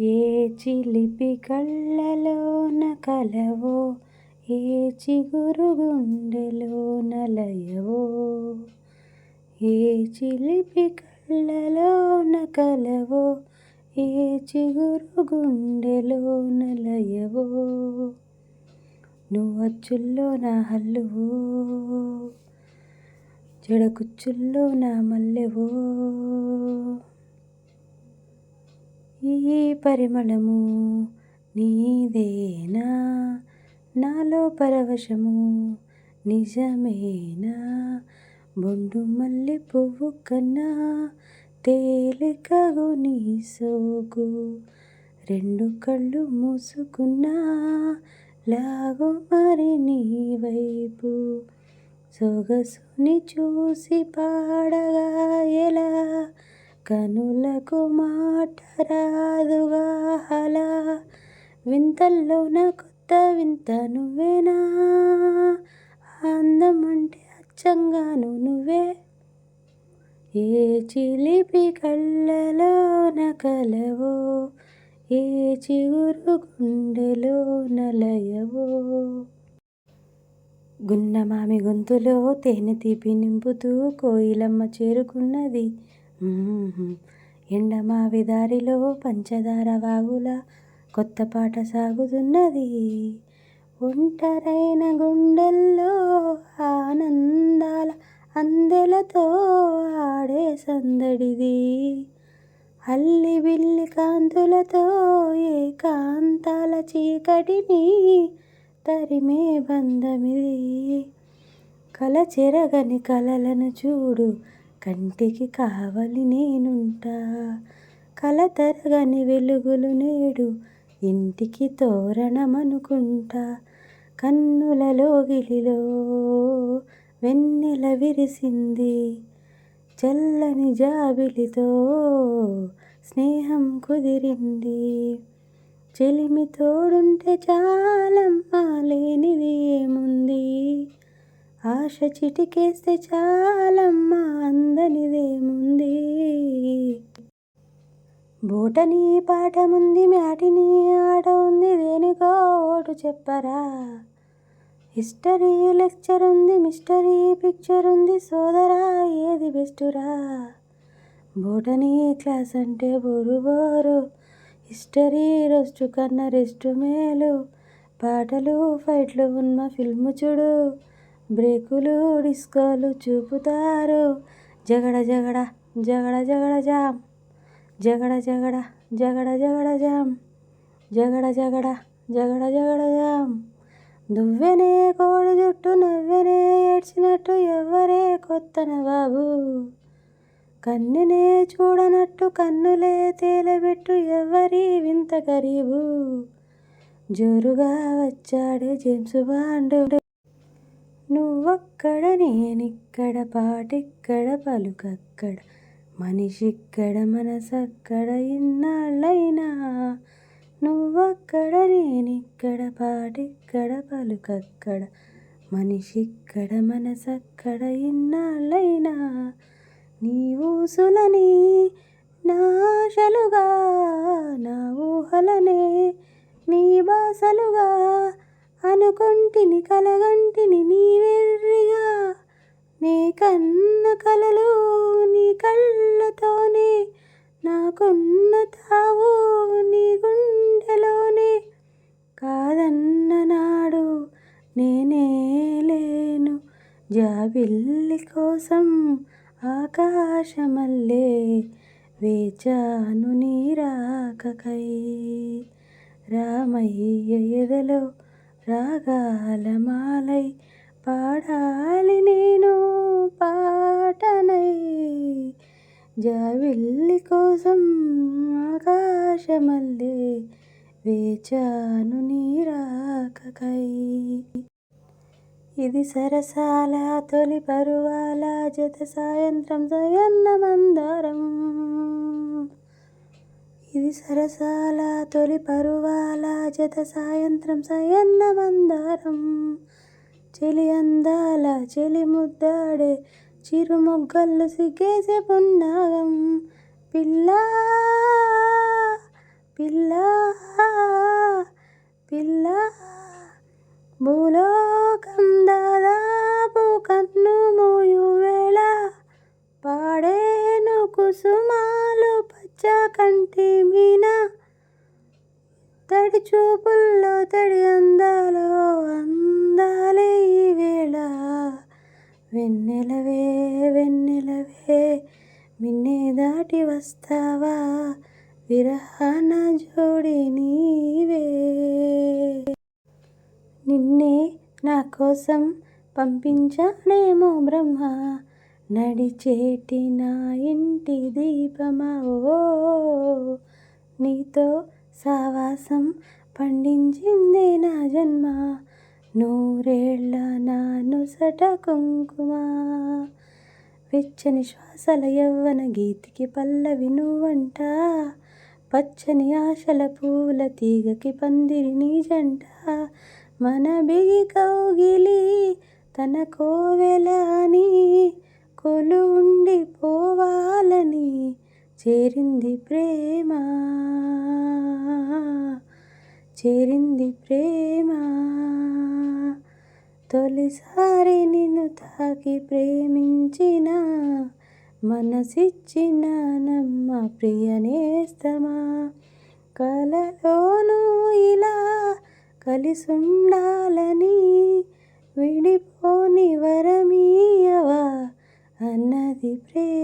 ఏ చిలిపి కళ్ళలోన కలవో, ఏ చిగురు గుండెలోన లయవో. ఏ చిలిపి కళ్ళలోన కలవో, ఏ చిగురు గుండెలోన లయవో. నువ్వచ్చుల్లో నా హల్లువో, జడకుచ్చుల్లో నా మల్లెవో. ఈ పరిమళము నీదేనా, నాలో పరవశము నిజమేనా. బొండు మల్లె పువ్వు కన్నా తేలికగు నీ సోకు, రెండు కళ్ళు మూసుకున్నా లాగు మరి నీ వైపు. సొగసుని చూసి పాడగా ఎలా, కనులకు మాట రాదుగా అలా. వింతల్లోన కొత్త వింత నువ్వేనా, అందం అంటే అచ్చంగాను నువ్వే. ఏ చిలిపి కళ్ళలోన కలవో, ఏ చిగురు గుండెలోన లయవో. గున్నమామి గొంతులో తేనె తీపి నింపుతూ కోయిలమ్మ చేరుకున్నది. ఎండమావి దారిలో పంచదార వాగుల కొత్త పాట సాగుతున్నది. ఒంటరైన గుండెల్లో ఆనందాల అందెలతో ఆడే సందడిది. అల్లి బిల్లి కాంతులతో ఏకాంతాల చీకటిని తరిమే బంధమిది. కల చెరగని కలలను చూడు, కంటికి కావలి నేనుంటా. కల తరగని వెలుగులు నేడు, ఇంటికి తోరణమనుకుంటా. కన్నులలో గిలిలో వెన్నెల విరిసింది, చల్లని జాబిలితో స్నేహం కుదిరింది. చెలిమి తోడుంటే చాలమ్మా, లేనిది ఏముంది. ఆశ చిటికేస్తే చాలమ్మా, అందనిదేముంది. బోటనీ పాఠముంది, మ్యాటినీ ఆట ఉంది, దేనికో ఓటు చెప్పరా. హిస్టరీ లెక్చర్ ఉంది, మిస్టరీ పిక్చర్ ఉంది, సోదరా ఏది బెస్టురా. బోటనీ క్లాస్ అంటే బోరు బోరు, హిస్టరీ రోస్టు కన్నా రెస్టు మేలు. పాటలు ఫైట్లు ఉన్న ఫిల్ము చూడు, బ్రేకులు డిస్కోలు చూపుతారు. జగడ జగడ జగడ జగడ జామ్, జగడ జగడ జగడ జగడ జామ్, జగడ జగడ జగడ జగడ జామ్. దువ్వెనే కోడి జుట్టు నవ్వెనే ఏడ్చినట్టు, ఎవ్వరే కొత్త నవాబు. కన్నెనే చూడనట్టు కన్నులే తేలబెట్టు, ఎవ్వరి వింత గరీబు. జోరుగా వచ్చాడే జేమ్స్ బాండు, నువ్వక్కడ నేనిక్కడ, పాటిక్కడ పలుకక్కడ, మనిషిక్కడ మనసక్కడ ఇన్నాళ్ళైనా. నువ్వక్కడ నేనిక్కడ, పాటిక్కడ పలుకక్కడ, మనిషిక్కడ మనసక్కడ ఇన్నాళ్ళైనా. నీ ఊసులని నా ఆశలుగా, నా ఊహలనే నీ బాసలుగా అనుకొంటిని, కలగంటిని నీ వెర్రిగా. నే కన్న కలలు నీ కళ్ళతోనే, నాకున్న తావు నీ గుండెలోనే. కాదన్న నాడు నేనే లేను, జాబిల్లి కోసం ఆకాశమల్లే వేచాను నీ రాకకై. రామయ్య ఎదలో రాగాల మాలై, పాడాలి నేను పాటనై. జాబిల్లి కోసం ఆకాశమల్లే వేచాను నీ రాకకై. ఇది సరసాల తొలి పరువాల జత సాయంత్రం సయన్న మందారం. ఇది సరసాల తొలి పరువాల జత సాయంత్రం సయన్న మందారం. చెలి అందాల చెలి ముద్దాడే చిరుమొగ్గలు సిగ్గేసే పున్నాగం. పిల్లా పిల్లా తడిమిన తడి చూపుల్లో తడి అందాలో అందాలే ఈవేళ వెన్నెలవే వెన్నెలవే మిన్నే దాటి వస్తావా విరహాన జోడి నీవే. నిన్నే నా కోసం పంపించాడేమో బ్రహ్మ నడిచేటి నా ఇంటి దీపమా ఓ నీతో సావాసం పండించిందే నా జన్మ నూరేళ్ళ నా నుసట కుంకుమ వెచ్చని శ్వాసల యవ్వన గీతికి పల్లవి నువ్వంట పచ్చని ఆశల పూల తీగకి పందిరి నీ జంట మన బిగి కౌగిలి తన కోవెల అని కొలువుండి పోవాలని చేరింది ప్రేమ చేరింది ప్రేమ తొలిసారి నిన్ను తాకి ప్రేమించిన మనసిచ్చిన నమ్మ ప్రియనేస్తమా కలలోనూ ఇలా కలిసుండాలని విడిపోని వరమీయవా అన్నది ప్రేమ.